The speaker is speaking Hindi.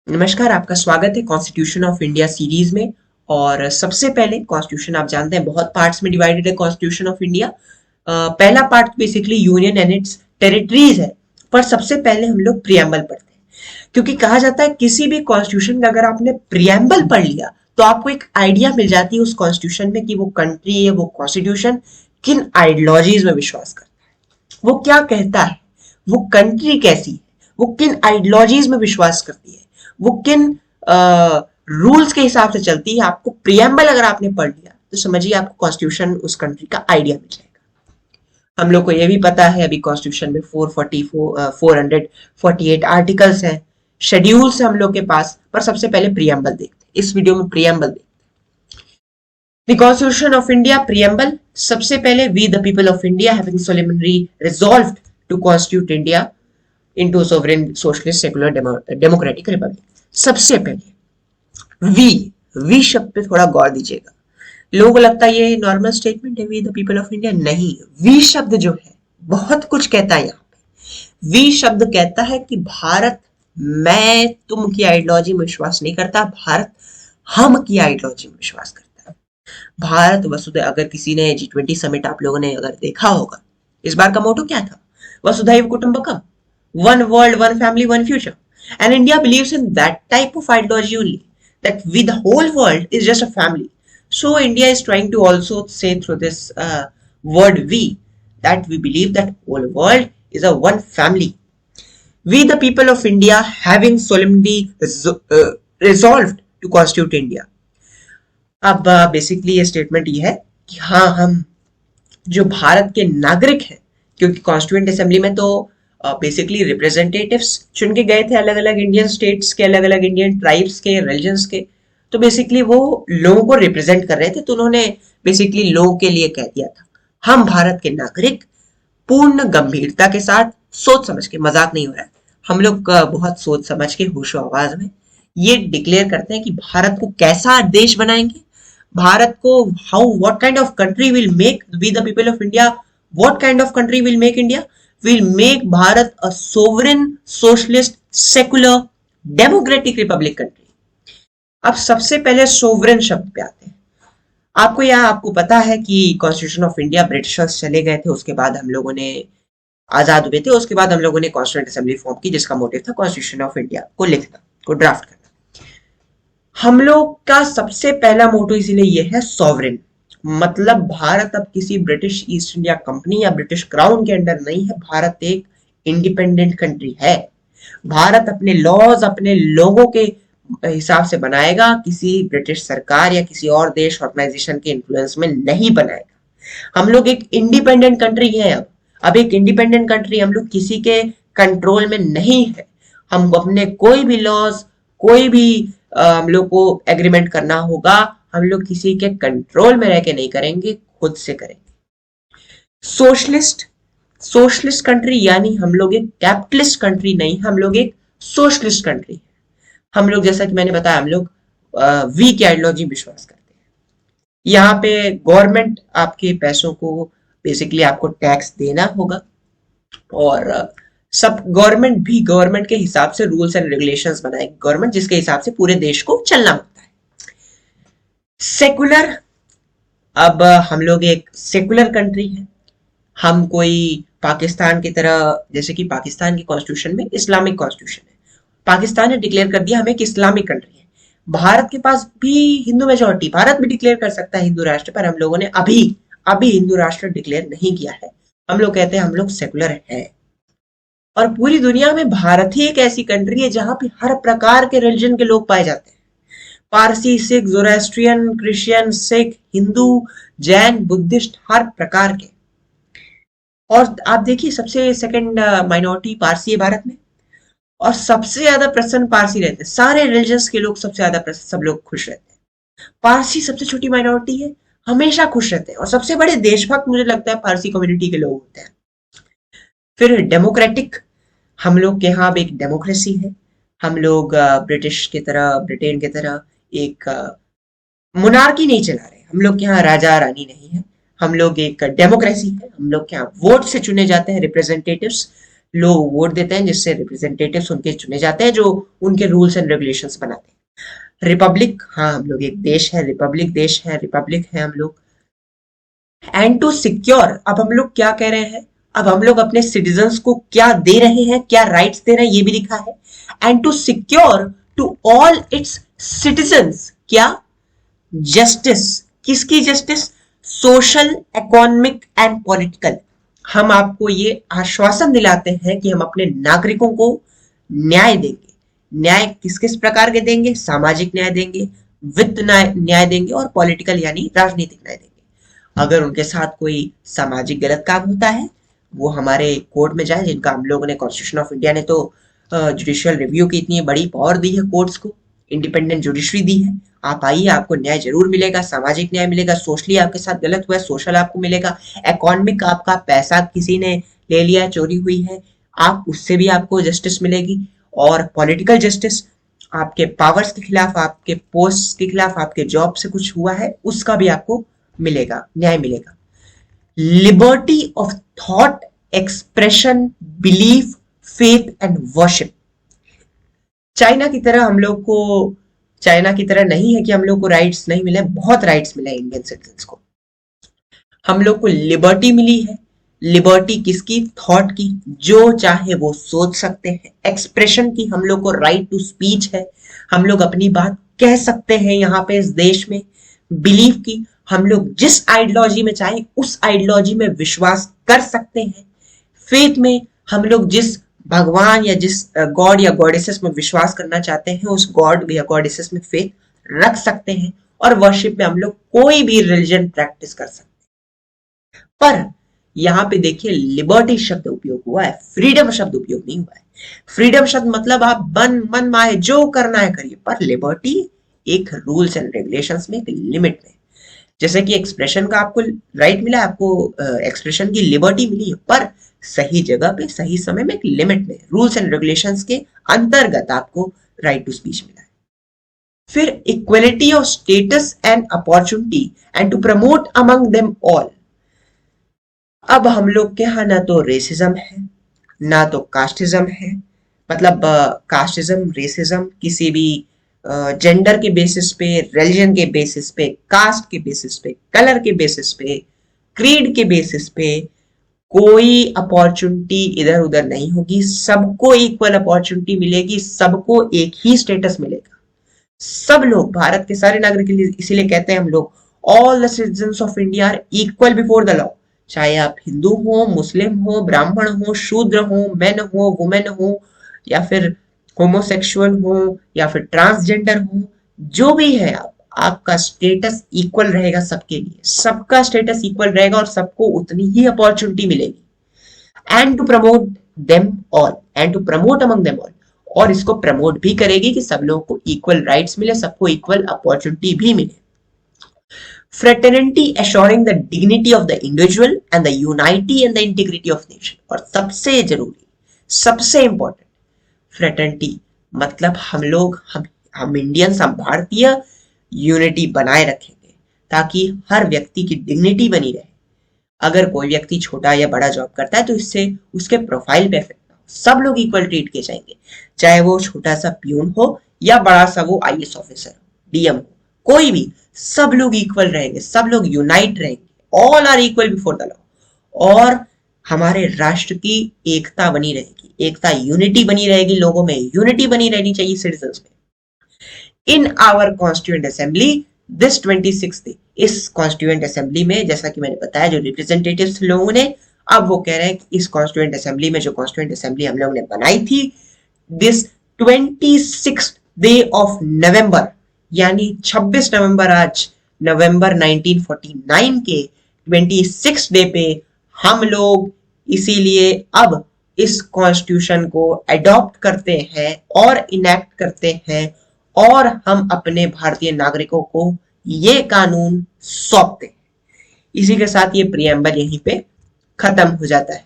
नमस्कार, आपका स्वागत है कॉन्स्टिट्यूशन ऑफ इंडिया सीरीज में। और सबसे पहले कॉन्स्टिट्यूशन आप जानते हैं बहुत पार्ट्स में डिवाइडेड है कॉन्स्टिट्यूशन ऑफ इंडिया। पहला part basically union and it's territories है। पर सबसे पहले हम लोग प्रियम्बल पढ़ते हैं, क्योंकि कहा जाता है किसी भी कॉन्स्टिट्यूशन का अगर आपने प्रियम्बल पढ़ लिया तो आपको एक आइडिया मिल जाती है उस कॉन्स्टिट्यूशन में कि वो कंट्री है, वो कॉन्स्टिट्यूशन किन आइडियोलॉजीज में विश्वास करता है, वो क्या कहता है, वो कंट्री कैसी है, वो किन आइडियोलॉजीज में विश्वास करती है, वो किन रूल्स के हिसाब से चलती है। आपको प्रियम्बल अगर आपने पढ़ लिया तो समझिए आपको कॉन्स्टिट्यूशन उस कंट्री का आइडिया मिल जाएगा। हम लोग को यह भी पता है अभी कॉन्स्टिट्यूशन में 448 आर्टिकल्स हैं, शेड्यूल्स हैं हम लोग के पास। पर सबसे पहले प्रियम्बल देखते हैं, इस वीडियो में प्रियम्बल देखते हैं। The constitution of India preamble. सबसे पहले we the people of India having solemnly resolved to constitute India into sovereign socialist secular democratic republic. सबसे पहले वी शब्द पे थोड़ा गौर दीजिएगा। लोगों को लगता है ये नॉर्मल स्टेटमेंट है, we the people of India. नहीं, वी शब्द जो है बहुत कुछ कहता है। यहाँ पे वी शब्द कहता है कि भारत मैं तुम की आइडियोलॉजी में विश्वास नहीं करता, भारत हम की आइडियोलॉजी में विश्वास करता है। भारत वसुधैव, अगर किसी ने G20 समिट आप लोगों ने अगर देखा होगा, इस बार का मोटो क्या था? वसुधैव कुटुंबकम, one world, one family, one future. And India believes in that type of ideology only, that we, the whole world, is just a family. So India is trying to also say through this word we, that we believe that whole world is a one family. We, the people of India, having solemnly resolved to constitute India. अब बेसिकली ये स्टेटमेंट ये है कि हाँ, हम जो भारत के नागरिक हैं, क्योंकि कॉन्स्टिट्यूएंट असेंबली में तो बेसिकली रिप्रेजेंटेटिव्स चुन के गए थे अलग अलग इंडियन स्टेट्स के, अलग अलग इंडियन ट्राइब्स के, रिलीजन्स के। तो बेसिकली वो लोगों को रिप्रेजेंट कर रहे थे, तो उन्होंने बेसिकली लोगों के लिए कह दिया था हम भारत के नागरिक पूर्ण गंभीरता के साथ, सोच समझ के, मजाक नहीं हो रहा है, हम लोग बहुत सोच समझ के होशो आवाज में ये डिक्लेयर करते हैं कि भारत को कैसा देश बनाएंगे, भारत को how what kind of country will make we the people of India, what kind of country will make India, will make Bharat a sovereign, socialist, secular, democratic republic country. अब सबसे पहले सोवरेन शब्द पे आते हैं। आपको पता है कि कॉन्स्टिट्यूशन ऑफ इंडिया ब्रिटिशर्स चले गए थे, उसके बाद हम लोगों ने आजाद हुए थे, उसके बाद हम लोगों ने कॉन्स्टिट्यूंट असेंबली फॉर्म की, जिसका मोटिव था कॉन्स्टिट्यूशन ऑफ इंडिया को लिखना, को ड्राफ्ट करना। हम लोग का सबसे पहला मोटो इसीलिए यह है सॉवरेन, मतलब भारत अब किसी ब्रिटिश ईस्ट इंडिया कंपनी या ब्रिटिश क्राउन के अंडर नहीं है। भारत एक इंडिपेंडेंट कंट्री है। भारत अपने लॉज अपने लोगों के हिसाब से बनाएगा, किसी ब्रिटिश सरकार या किसी और देश ऑर्गेनाइजेशन के इन्फ्लुएंस में नहीं बनाएगा। हम लोग एक इंडिपेंडेंट कंट्री है। अब एक इंडिपेंडेंट कंट्री, हम लोग किसी के कंट्रोल में नहीं है। हम अपने कोई भी लॉज, कोई भी हम लोग को एग्रीमेंट करना होगा, हम लोग किसी के कंट्रोल में रह के नहीं करेंगे, खुद से करेंगे। सोशलिस्ट कंट्री, यानी हम लोग एक कैपिटलिस्ट कंट्री नहीं, हम लोग एक सोशलिस्ट कंट्री है। हम लोग, जैसा कि मैंने बताया, हम लोग वी की आइडियोलॉजी विश्वास करते हैं। यहाँ पे गवर्नमेंट आपके पैसों को बेसिकली आपको टैक्स देना होगा, और सब गवर्नमेंट के हिसाब से रूल्स एंड रेगुलेशंस बनाएगी गवर्नमेंट, जिसके हिसाब से पूरे देश को चलना होता है। सेकुलर, अब हम लोग एक सेकुलर कंट्री है। हम कोई पाकिस्तान की तरह, जैसे कि पाकिस्तान के कॉन्स्टिट्यूशन में इस्लामिक कॉन्स्टिट्यूशन है, पाकिस्तान ने डिक्लेयर कर दिया हम एक इस्लामिक कंट्री है। भारत के पास भी हिंदू मेजोरिटी, भारत भी डिक्लेयर कर सकता है हिंदू राष्ट्र, पर हम लोगों ने अभी हिंदू राष्ट्र डिक्लेयर नहीं किया है। हम लोग कहते हैं हम लोग सेकुलर है। और पूरी दुनिया में भारत ही एक ऐसी कंट्री है जहां पे हर प्रकार के रिलीजन के लोग पाए जाते हैं। Parsi, Sikh, Zoroastrian, Christian, Sikh, Hindu, Jain, Buddhist, हर प्रकार के। और आप देखिए सबसे सेकंड माइनॉरिटी पारसी है भारत में, और सबसे ज्यादा प्रसन्न पारसी रहते हैं। सारे रिलीजन्स के लोग सबसे ज्यादा सब लोग खुश रहते हैं। पारसी सबसे छोटी माइनॉरिटी है, हमेशा खुश रहते हैं, और सबसे बड़े देशभक्त मुझे लगता है पारसी कम्युनिटी के लोग होते हैं। फिर डेमोक्रेटिक, हम लोग के यहाँ अब एक डेमोक्रेसी है। हम लोग ब्रिटिश की तरह, ब्रिटेन की तरह एक मोनार्की नहीं चला रहे। हम लोग के यहाँ राजा रानी नहीं है, हम लोग एक डेमोक्रेसी है। हम लोग के यहाँ वोट से चुने जाते हैं रिप्रेजेंटेटिव्स, लोग वोट देते हैं जिससे रिप्रेजेंटेटिव्स उनके चुने जाते हैं जो उनके रूल्स एंड रेगुलेशंस बनाते हैं। रिपब्लिक, हाँ हम लोग एक देश है, रिपब्लिक देश है, रिपब्लिक है हम लोग। एंड टू सिक्योर, अब हम लोग क्या कह रहे हैं, अब हम लोग अपने सिटीजन्स को क्या दे रहे हैं, क्या राइट्स दे रहे हैं, ये भी लिखा है। And to secure to all its citizens क्या, जस्टिस, किसकी justice, social, economic and political. हम आपको ये आश्वासन दिलाते हैं कि हम अपने नागरिकों को न्याय देंगे। न्याय किस किस प्रकार के देंगे, सामाजिक न्याय देंगे, वित्त न्याय देंगे और पॉलिटिकल यानी राजनीतिक न्याय देंगे। अगर उनके साथ कोई सामाजिक गलत काम होता है वो हमारे कोर्ट में जाए, जिनका हम लोगों ने कॉन्स्टिट्यूशन ऑफ इंडिया ने तो जुडिशियल रिव्यू की इतनी बड़ी पावर दी है कोर्ट्स को, इंडिपेंडेंट जुडिशरी दी है। आप आइए, आपको न्याय जरूर मिलेगा, सामाजिक न्याय मिलेगा, सोशली आपके साथ गलत हुआ है सोशल आपको मिलेगा, इकोनॉमिक आपका पैसा किसी ने ले लिया, चोरी हुई है, आप उससे भी आपको जस्टिस मिलेगी। और पॉलिटिकल जस्टिस, आपके पावर्स के खिलाफ, आपके पोस्ट के खिलाफ, आपके जॉब से कुछ हुआ है उसका भी आपको मिलेगा, न्याय मिलेगा। Liberty of thought, expression, belief, faith and worship. China की तरह हम लोग को, चाइना की तरह नहीं है कि हम लोग को राइट्स नहीं मिले, बहुत राइट्स मिले इंडियन सिटीजन्स को। हम लोग को लिबर्टी मिली है। लिबर्टी किसकी, थॉट की, जो चाहे वो सोच सकते हैं। एक्सप्रेशन की, हम लोग को राइट टू स्पीच है, हम लोग अपनी बात कह सकते हैं यहाँ पे इस देश में। बिलीफ की, हम लोग जिस आइडियोलॉजी में चाहे उस आइडियोलॉजी में विश्वास कर सकते हैं। फेथ में, हम लोग जिस भगवान या जिस गॉड या गॉडेसेस में विश्वास करना चाहते हैं उस गॉड या गॉडेसेस में फेथ रख सकते हैं। और वर्शिप में हम लोग कोई भी रिलीजन प्रैक्टिस कर सकते हैं। पर यहाँ पे देखिए लिबर्टी शब्द उपयोग हुआ है, फ्रीडम शब्द उपयोग नहीं हुआ है। फ्रीडम शब्द मतलब आप मन माए जो करना है करिए, पर लिबर्टी एक रूल्स एंड रेगुलेशंस में, एक लिमिट में। जैसे कि एक्सप्रेशन का आपको राइट मिला, आपको एक्सप्रेशन की लिबर्टी मिली है, पर सही जगह पे सही समय में एक लिमिट में, रूल्स एंड रेगुलेशंस के अंतर्गत आपको राइट टू स्पीच मिला है। फिर equality of status and opportunity and to promote among them all. अब हम लोग के यहाँ ना तो रेसिज्म है ना तो कास्टिज्म है, मतलब कास्टिज्म रेसिज्म किसी भी जेंडर के बेसिस पे, रिलीजन के बेसिस पे, कास्ट के बेसिस पे, कलर के बेसिस पे, क्रीड के बेसिस पे कोई अपॉर्चुनिटी इधर उधर नहीं होगी। सबको इक्वल अपॉर्चुनिटी मिलेगी, सबको एक ही स्टेटस मिलेगा। सब लोग, भारत के सारे नागरिक, इसीलिए कहते हैं हम लोग all the citizens of India are equal before the law. चाहे आप हिंदू हो, मुस्लिम हो, ब्राह्मण हो, शूद्र हो, मेन हो, वुमेन हो, या फिर होमोसेक्सुअल हो, या फिर ट्रांसजेंडर हो, जो भी है आप, आपका स्टेटस इक्वल रहेगा सबके लिए, सबका स्टेटस इक्वल रहेगा और सबको उतनी ही अपॉर्चुनिटी मिलेगी। And to promote them all, and to promote among them all, और इसको प्रमोट भी करेगी कि सब लोगों को इक्वल राइट्स मिले, सबको इक्वल अपॉर्चुनिटी भी मिले। Fraternity assuring the dignity of the individual and the unity and the integrity of nation। और सबसे जरूरी, सबसे इंपॉर्टेंट, फ्रेटर्निटी मतलब हम लोग, हम इंडियंस, हम भारतीय यूनिटी बनाए रखेंगे ताकि हर व्यक्ति की डिग्निटी बनी रहे। अगर कोई व्यक्ति छोटा या बड़ा जॉब करता है तो इससे उसके प्रोफाइल पे इफेक्ट ना हो, सब लोग इक्वल ट्रीट किए जाएंगे, चाहे वो छोटा सा प्यून हो या बड़ा सा वो आईएएस ऑफिसर हो, डीएम हो, कोई भी, सब लोग इक्वल रहेंगे, सब लोग यूनाइट रहेंगे। All are equal before the law. और हमारे राष्ट्र की एकता बनी रहेगी, एकता यूनिटी बनी रहेगी, लोगों में यूनिटी बनी रहनी चाहिए, सिटीजन्स में। In our constituent assembly this 26 day, इस कॉन्स्टिट्यूएंट असेंबली में, जैसा कि मैंने बताया, जो रिप्रेजेंटेटिव्स लोगों ने, अब वो कह रहे हैं कि इस कॉन्स्टिट्यूएंट असेंबली में, जो कॉन्स्टिट्यूएंट असेंबली हम लोगों ने बनाई थी, दिस 26 डे ऑफ नवंबर, यानी 26 नवंबर, आज नवंबर 1949 के 26 डे पे हम लोग इसीलिए अब इस कॉन्स्टिट्यूशन को अडॉप्ट करते हैं और इनेक्ट करते हैं, और हम अपने भारतीय नागरिकों को ये कानून सौंपते हैं। इसी के साथ ये प्रियम्बल यहीं पे खत्म हो जाता है।